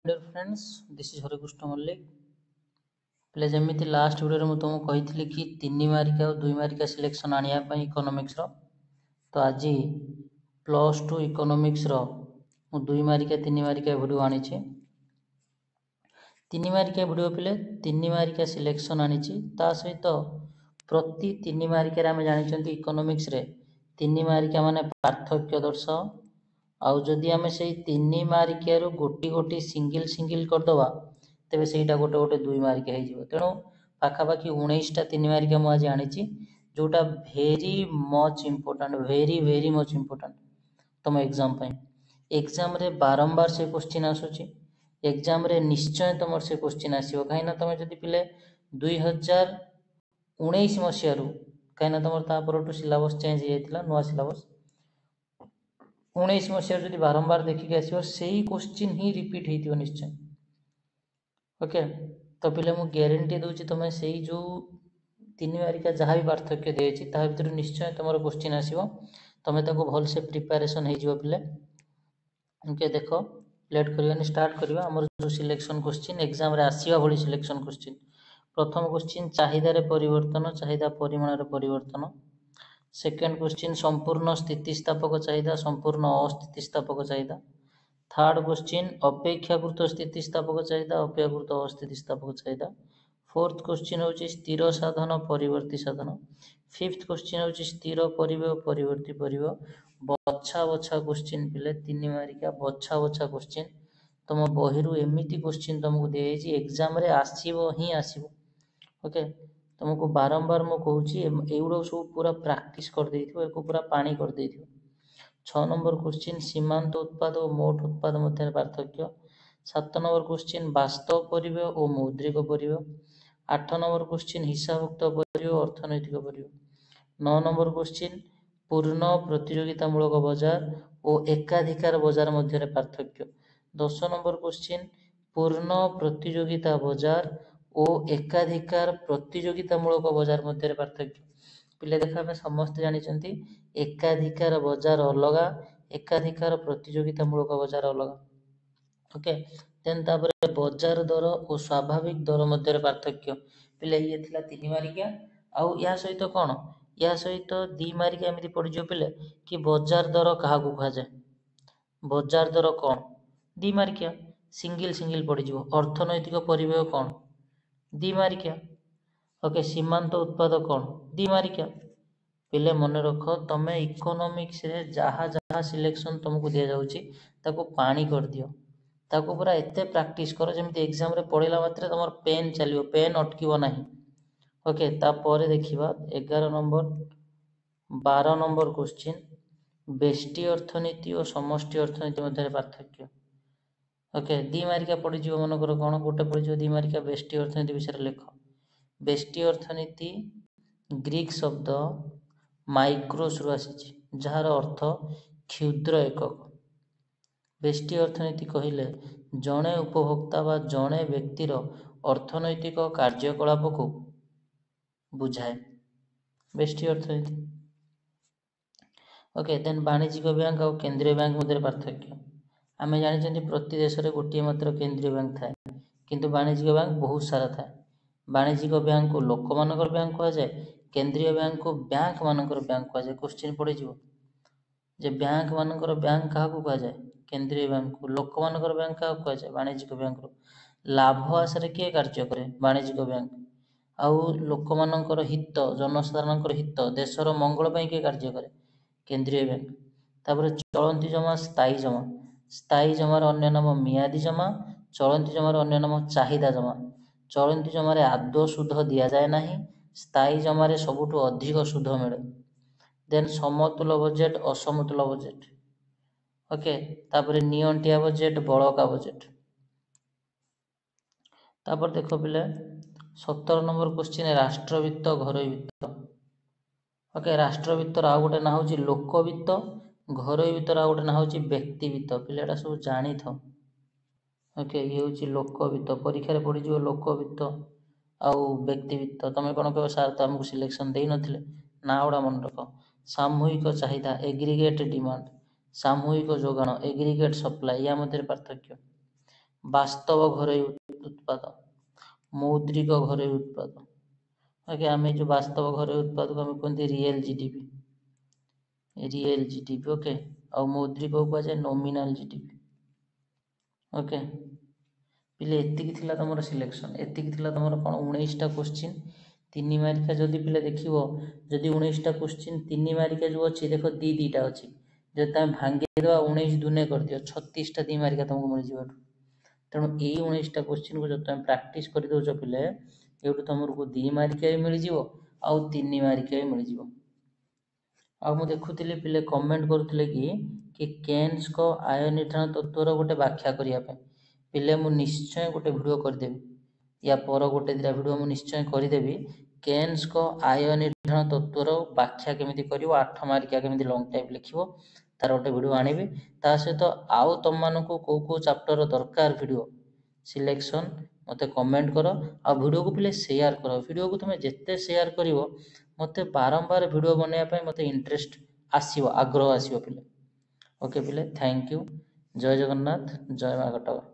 Dear friends, this is Harikrishna Mallik. Play जमी last video में तुमको कही कि 3 मार्किया और 2 मार्किया सिलेक्शन आने इकोनॉमिक्स तो आज +2 इकोनॉमिक्स 2 मार्किया 3 मार्किया वीडियो आनी 3 मार्किया वीडियो पे 3 मार्किया सिलेक्शन आनी सहित प्रति 3 मार्किया आम जानी इकोनॉमिक्स रे 3 मार्किया माने पार्थक्य दर्शाओ आउ जदि आम से 3 मार्किया गोटी गोटी सिंगल सिंगल करदे तेरे से गोटे गोटे 2 मार्किया हो तेणु पाखापाखि 19टा 3 मार्किया मुझे आनी जोटा भेरी मच इम्पोर्टाट तुम एग्जाम रे बारंबार से क्वेश्चन आसूची एग्जाम रे निश्चय तुम से क्वेश्चन आसो कहीं तुम जब पिले 2019 मसीह कहीं तुम तापर सिलेबस चेंज हो नुआ सिलेबस 19 मसीह जब बारंबार देखिक आसो से क्वेश्चन ही रिपीट हो निश्चय ओके तो पिले मु ग्यारंटी दूची तुम्हें से जो 3 मार्किया जहाँ भी पार्थक्य देती भर निश्चय तुम क्वेश्चन आसो तुम्हें भल से प्रिपेरेसन हो पिले ओके देख लेट करवानी स्टार्ट करवा आमर जो सिलेक्शन क्वेश्चन एग्जाम रे आसीबा भली सिलेक्शन क्वेश्चन प्रथम क्वेश्चन चाहिदार परिवर्तन चाहिदा परिमाण परिवर्तन सेकेंड क्वेश्चन संपूर्ण स्थितिस्थापक चाहिदा संपूर्ण अस्थितिस्थापक चाहिदा थर्ड क्वेश्चन अपेक्षाकृत स्थितिस्थापक चाहिदा अपेक्षाकृत अस्थितिस्थापक चाहिदा फोर्थ क्वेश्चन हूँ स्थिर साधन परिवर्ती साधन फिफ्थ क्वेश्चन हूँ स्थिर परिवेय परिवर्ती परिवेय बछा बछा क्वेश्चन पिले 3 मार्किया बछा बछा क्वेश्चन तुम बही एमती क्वेश्चन तुमको दिखाई एग्जाम रे आसीबो ही आसीबो ओके तुमको बारंबार मु कहूँ एगुड़ा सब पूरा प्रैक्टिस कर देथिबो एको पूरा पानी कर देथिबो 6 नंबर क्वेश्चन सीमांत उत्पाद और मोट उत्पाद मध्य पार्थक्य 7 नंबर क्वेश्चन वास्तव परिवेय और मौद्रिक परिवेय 8 नंबर क्वेश्चन हिसाबयुक्त परिवेय अर्थनैतिक परिवेय 9 नंबर क्वेश्चन पूर्ण प्रतियोगितामूलक बजार और एकाधिकार बजार मध्य पार्थक्य 10 नंबर क्वेश्चन पूर्ण प्रतियोगिता बजार और एकाधिकार प्रतियोगितामूलक बजार मध्य पार्थक्य पिले देखा आम समस्त जानते एकाधिकार बजार अलग एकाधिकार प्रतियोगितामूलक बजार अलग ओके देन तापर बजार दर और स्वाभाविक दर मध्य पार्थक्य पिले ये 3 मार्किया आउ या सहित कौन या सहित 2 मार्किया एमती पड़ो पिले कि बजार दर क्या कह जाए बजार दर कौन 2 मार्किया सिंगल सिंगल पड़ो अर्थनैतिक परिवेय कौन 2 मार्किया ओके सीमांत उत्पाद कौन 2 मार्किया पिले मन रख तुम इकोनॉमिक्स रे जहाँ जहाँ सिलेक्शन तुमको दि जाऊँगी ताको पानी कर दियो ताको पूरा एते प्रैक्टिस कर जमी एग्जाम रे पढ़ला मात्रे तुम पेन चलो पेन अटकीब ना ओके तापर देखा 11 नंबर 12 नंबर क्वेश्चन बेष्टी अर्थनीति और समष्टि अर्थनीति मध्य पार्थक्य ओके 2 मार्किया पड़ जाव मनकर कौन गोटे पड़ 2 मार्किया बेष्टी अर्थनीति विषय लिख बेष्टी अर्थनीति ग्रीक शब्द माइक्रोस रु आसी जार अर्थ क्षुद्र एकक बेष्टी अर्थनीति कहले जड़े उपभोक्ता बा जड़े व्यक्तिर अर्थनैतिक कार्यकलाप को बुझाए बेष्टी अर्थनीति ओके देन वाणिज्यिक बैंक और केंद्रीय बैंक मध्य पार्थक्य आम जानी प्रति देश में गोटे मात्र केंद्रीय बैंक थाए किंतु वाणिज्यिक बैंक बहुत सारा थाए वाणिज्यिक बैंक को लोक मानकर बैंक कह जाए केंद्रीय बैंक को बैंक मानकर बैंक कह जाए क्वेश्चन पड़ जे बैंक मानकर बैंक क्या कह जाए केंद्रीय बैंक को लोक मानकर बैंक क्या कह जाए वाणिज्यिक बैंक लाभ आशार किए कार्य करे वाणिज्यिक बैंक आउ लोक मानकर हित जनसाधारण हित देशर मंगल पर किए कार्य करे केंद्रीय बैंक तापर चलती जमा स्थायी जमार अन्य नाम मियादी जमा चलती जमार अन्य नाम चाहिदा जमा चलती जमार आदौ सुध दि जाए ना स्थायी जमार सबुठ अधिक सुध मिले देन समतुल बजेट असमतुल बजेट ओके तापर नियंटिया बजेट बड़का बजेट तापर देख पिले 17 नंबर क्वेश्चन राष्ट्रवित्त घरोई वित्त ओके राष्ट्रवित्तर आउ गोटे ना हूँ लोकवित्त घरोई वित्तर आउ गोटे ना हूँ व्यक्ति वित्त पिलाटा सब जानी था ओके ये हूँ लोकवित्त परीक्षा पड़ जाओ लोकवित्त आउ व्यक्तिवित्त तुम कौन कह सार तो आमको सिलेक्शन दे नथिले ना गुड़ा मन रख सामूहिक चाहिदा एग्रीगेट डिमांड सामूहिक जोगाण एग्रीगेट सप्लाई या मध्य पार्थक्य ବାସ୍ତବ ଘରୋଇ ଉତ୍ପାଦ, ମୌଦ୍ରିକ ଘରୋଇ ଉତ୍ପାଦ। ଓକେ, ଆମେ ଯେଉଁ ବାସ୍ତବ ଘରୋଇ ଉତ୍ପାଦକୁ ଆମେ କୁହନ୍ତି ରିଏଲ୍ ଜିଡିପି, ଓକେ। ଆଉ ମୌଦ୍ରିକ କୁହାଯାଏ ନୋମିନାଲ ଜିଡିପି। ଓକେ ପିଲେ, ଏତିକି ଥିଲା ତମର ସିଲେକ୍ସନ୍, ଏତିକି ଥିଲା ତମର କ'ଣ 19ଟା କୋଶ୍ଚିନ୍ 3 ମାର୍କିଆ। ଯଦି ପିଲେ ଦେଖିବ, ଯଦି 19ଟା କୋଶ୍ଚିନ୍ 3 ମାର୍କିଆ ଯେଉଁ ଅଛି, ଦେଖ ଦୁଇଟା ଅଛି। ଯଦି ତୁମେ ଭାଙ୍ଗିଦେବା 19 ଦୁନେ କରିଦିଅ, 36ଟା 2 ମାର୍କିଆ ତୁମକୁ ମିଳିଯିବ ଏଠୁ। ତେଣୁ ଏଇ 19ଟା କୋଶ୍ଚିନ୍କୁ ଯଦି ତୁମେ ପ୍ରାକ୍ଟିସ୍ କରିଦେଉଛ ପିଲେ, ଏଇଠୁ ତୁମକୁ 2 ମାର୍କିଆ ବି ମିଳିଯିବ ଆଉ 3 ମାର୍କିଆ ବି ମିଳିଯିବ। ଆଉ ମୁଁ ଦେଖୁଥିଲି ପିଲେ କମେଣ୍ଟ କରୁଥିଲେ କି କେନ୍ସଙ୍କ ଆୟ ନିର୍ଦ୍ଧାରଣ ତତ୍ତ୍ୱର ଗୋଟେ ବ୍ୟାଖ୍ୟା କରିବା ପାଇଁ। ପିଲେ ମୁଁ ନିଶ୍ଚୟ ଗୋଟେ ଭିଡ଼ିଓ କରିଦେବି, ୟା ପର ଗୋଟେ ଦୁଇଟା ଭିଡ଼ିଓ ମୁଁ ନିଶ୍ଚୟ କରିଦେବି। କେନ୍ସଙ୍କ ଆୟ ନିର୍ଦ୍ଧାରଣ ତତ୍ତ୍ୱର ବ୍ୟାଖ୍ୟା କେମିତି କରିବ, 8 ମାର୍କିଆ କେମିତି ଲଙ୍ଗ୍ ଟାଇପ୍ ଲେଖିବ, ତାର ଗୋଟେ ଭିଡ଼ିଓ ଆଣିବି। ତା ସହିତ ଆଉ ତୁମମାନଙ୍କୁ କେଉଁ ଚାପ୍ଟର ଦରକାର ଭିଡ଼ିଓ ସିଲେକ୍ସନ୍ ମୋତେ କମେଣ୍ଟ କର। ଆଉ ଭିଡ଼ିଓକୁ ପିଲେ ସେୟାର କର। ଭିଡ଼ିଓକୁ ତୁମେ ଯେତେ ସେୟାର କରିବ, ମୋତେ ବାରମ୍ବାର ଭିଡ଼ିଓ ବନେଇବା ପାଇଁ ମୋତେ ଇଣ୍ଟରେଷ୍ଟ ଆସିବ, ଆଗ୍ରହ ଆସିବ ପିଲେ। ଓକେ ପିଲେ, ଥ୍ୟାଙ୍କ ୟୁ। ଜୟ ଜଗନ୍ନାଥ, ଜୟ ମା' ଘଟଗାଁ।